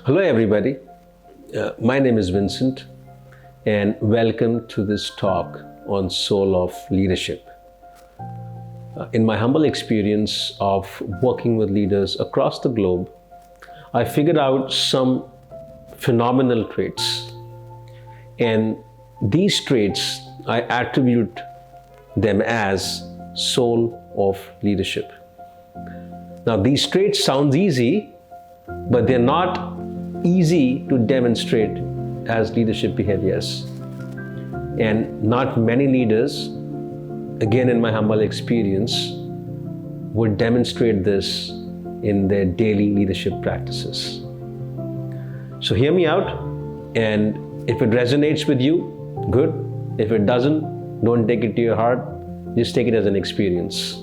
Hello everybody, my name is Vincent and welcome to this talk on soul of leadership. In my humble experience of working with leaders across the globe, I figured out some phenomenal traits, and these traits I attribute them as soul of leadership. Now these traits sound easy, but they're not easy to demonstrate as leadership behaviors. And not many leaders, again in my humble experience, would demonstrate this in their daily leadership practices. So hear me out, and if it resonates with you, good. If it doesn't, don't take it to your heart, just take it as an experience.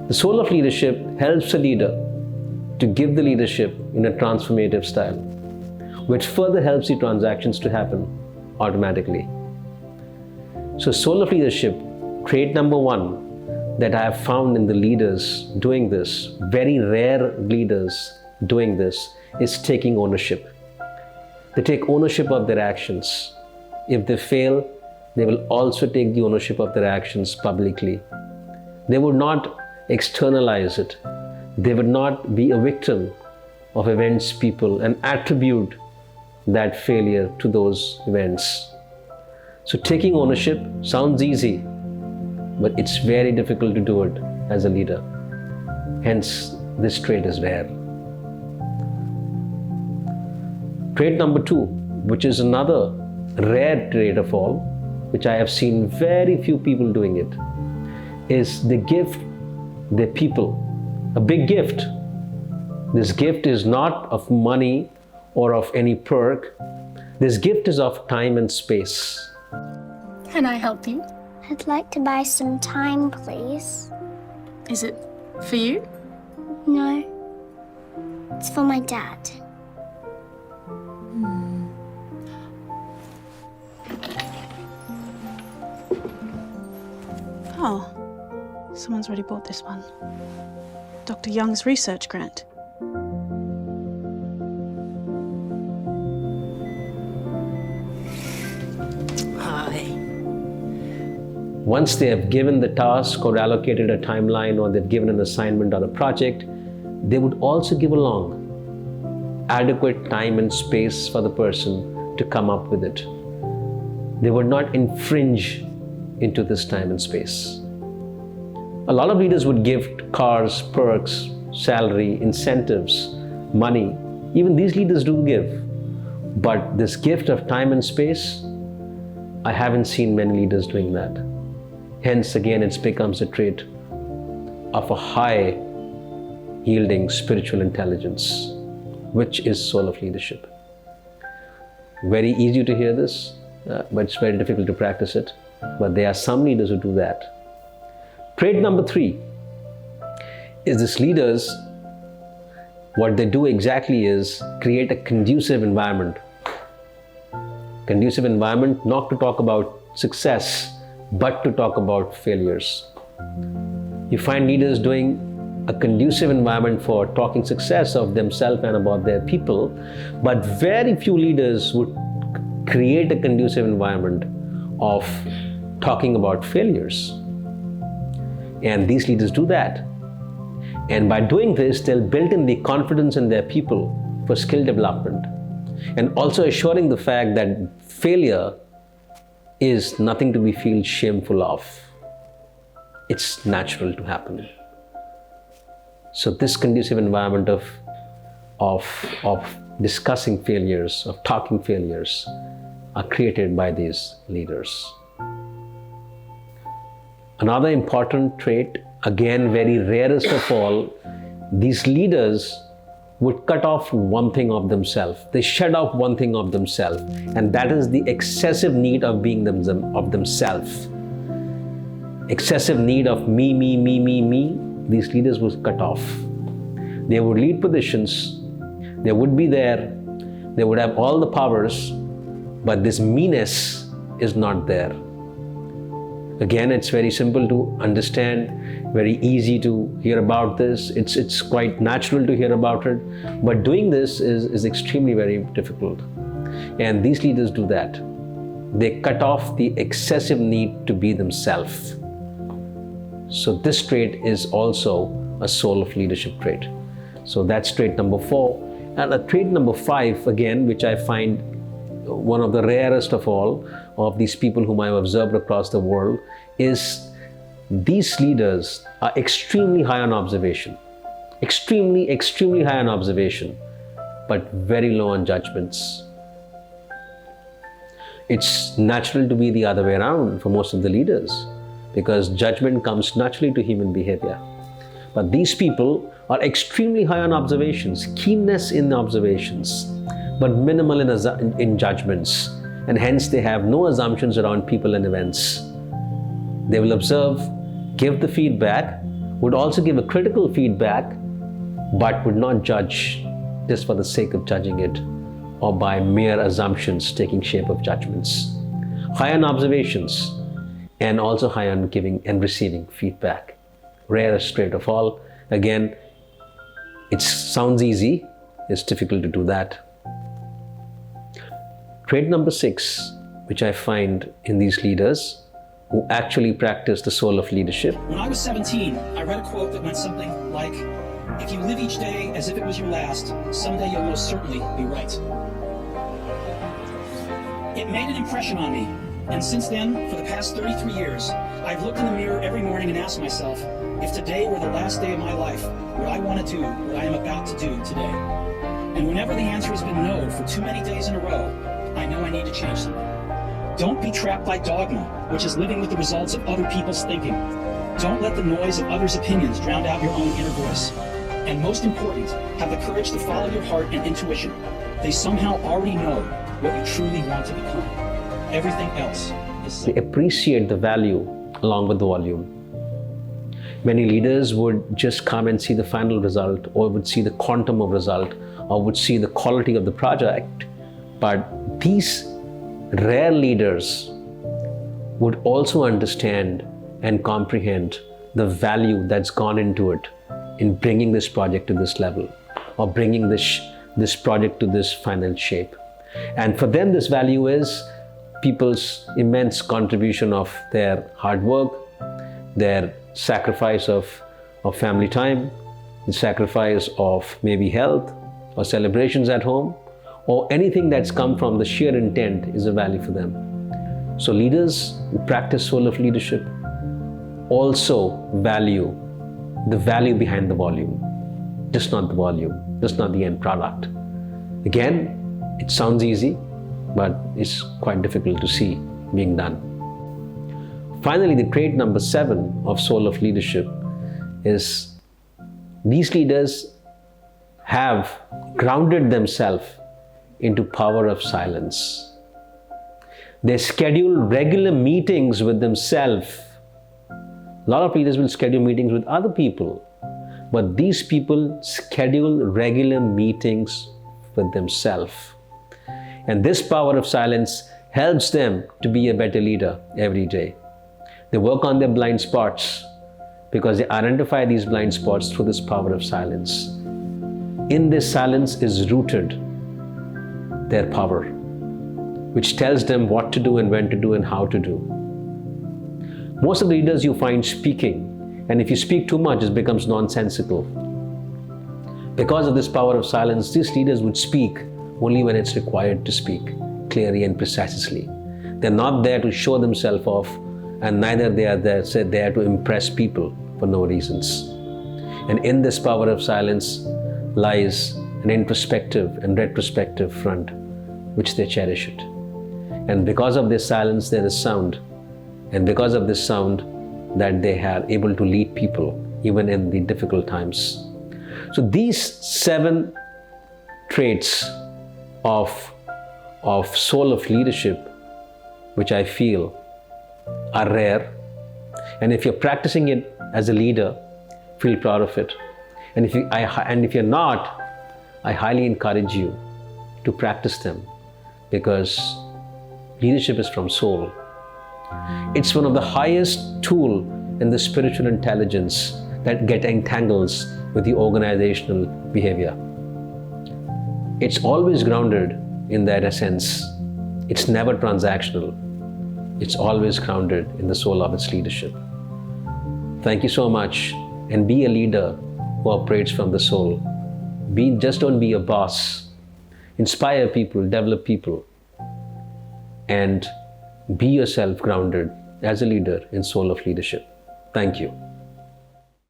The soul of leadership helps a leader to give the leadership in a transformative style, which further helps the transactions to happen automatically. So soul of leadership, trait number one that I have found in the leaders doing this, very rare leaders doing this, is taking ownership. They take ownership of their actions. If they fail, they will also take the ownership of their actions publicly. They would not externalize it. They would not be a victim of events, people, and attribute that failure to those events. So taking ownership sounds easy, but it's very difficult to do it as a leader. Hence, this trait is rare. Trait number two, which is another rare trait of all, which I have seen very few people doing it, is they give their people a big gift. This gift is not of money or of any perk. This gift is of time and space. Can I help you? I'd like to buy some time, please. Is it for you? No, it's for my dad. Oh, someone's already bought this one. Dr. Young's research grant. Hi. Once they have given the task or allocated a timeline, or they've given an assignment or a project, they would also give along adequate time and space for the person to come up with it. They would not infringe into this time and space. A lot of leaders would give cars, perks, salary, incentives, money. Even these leaders do give. But this gift of time and space, I haven't seen many leaders doing that. Hence, again, it becomes a trait of a high yielding spiritual intelligence, which is soul of leadership. Very easy to hear this, but it's very difficult to practice it. But there are some leaders who do that. Trait number three is this leaders, what they do exactly is create a conducive environment. Conducive environment, not to talk about success, but to talk about failures. You find leaders doing a conducive environment for talking success of themselves and about their people, but very few leaders would create a conducive environment of talking about failures. And these leaders do that. And by doing this, they'll build in the confidence in their people for skill development, and also assuring the fact that failure is nothing to be feel shameful of. It's natural to happen. So this conducive environment of discussing failures, of talking failures, are created by these leaders. Another important trait, again very rarest of all, these leaders would cut off one thing of themselves. They shut off one thing of themselves, and that is the excessive need of being of themselves. Excessive need of me. These leaders would cut off. They would lead positions. They would be there. They would have all the powers, but this meanness is not there. Again, it's very simple to understand. very easy to hear about this. It's quite natural to hear about it. But doing this is extremely very difficult. And these leaders do that. They cut off the excessive need to be themselves. So this trait is also a soul of leadership trait. So that's trait number 4. And a trait number 5, again, which I find one of the rarest of all of these people whom I've observed across the world, is these leaders are extremely high on observation. Extremely high on observation, but very low on judgments. It's natural to be the other way around for most of the leaders, because judgment comes naturally to human behavior. But these people are extremely high on observations, keenness in observations, but minimal in judgments, and hence they have no assumptions around people and events. They will observe, give the feedback, would also give a critical feedback, but would not judge just for the sake of judging it, or by mere assumptions taking shape of judgments. High on observations, and also high on giving and receiving feedback. Rarest trait of all. Again, it sounds easy, it's difficult to do that. Trait number 6, which I find in these leaders who actually practice the soul of leadership. When I was 17, I read a quote that went something like, "If you live each day as if it was your last, someday you'll most certainly be right." It made an impression on me, and since then, for the past 33 years, I've looked in the mirror every morning and asked myself, if today were the last day of my life, would I want to do what I am about to do today? And whenever the answer has been no for too many days in a row, I know I need to change something. Don't be trapped by dogma, which is living with the results of other people's thinking. Don't let the noise of others' opinions drown out your own inner voice. And most important, have the courage to follow your heart and intuition. They somehow already know what you truly want to become. Everything else is They appreciate the value along with the volume. Many leaders would just come and see the final result, or would see the quantum of result, or would see the quality of the project. But these rare leaders would also understand and comprehend the value that's gone into it in bringing this project to this level, or bringing this project to this final shape. And for them, this value is people's immense contribution of their hard work, their sacrifice of family time, the sacrifice of maybe health or celebrations at home, or anything that's come from the sheer intent is a value for them. So leaders who practice soul of leadership also value the value behind the volume, just not the volume, just not the end product. Again, it sounds easy, but it's quite difficult to see being done. Finally, the trait number 7 of soul of leadership is these leaders have grounded themselves into power of silence. They schedule regular meetings with themselves. A lot of leaders will schedule meetings with other people, but these people schedule regular meetings with themselves. And this power of silence helps them to be a better leader every day. They work on their blind spots because they identify these blind spots through this power of silence. In this silence is rooted their power, which tells them what to do and when to do and how to do. Most of the leaders you find speaking, and if you speak too much, it becomes nonsensical. Because of this power of silence, these leaders would speak only when it's required to speak clearly and precisely. They're not there to show themselves off, and neither they are there to impress people for no reasons. And in this power of silence lies an introspective and retrospective front, which they cherish it. And because of this silence, there is sound. And because of this sound, that they are able to lead people even in the difficult times. So these 7 traits of soul of leadership, which I feel are rare, and if you're practicing it as a leader, feel proud of it. And if you're not, I highly encourage you to practice them, because leadership is from soul. It's one of the highest tool and the spiritual intelligence that get entangles with the organizational behavior. It's always grounded in that essence. It's never transactional. It's always grounded in the soul of its leadership. Thank you so much, and be a leader who operates from the soul. Just don't be a boss. Inspire people, develop people, and be yourself grounded as a leader in soul of leadership. Thank you.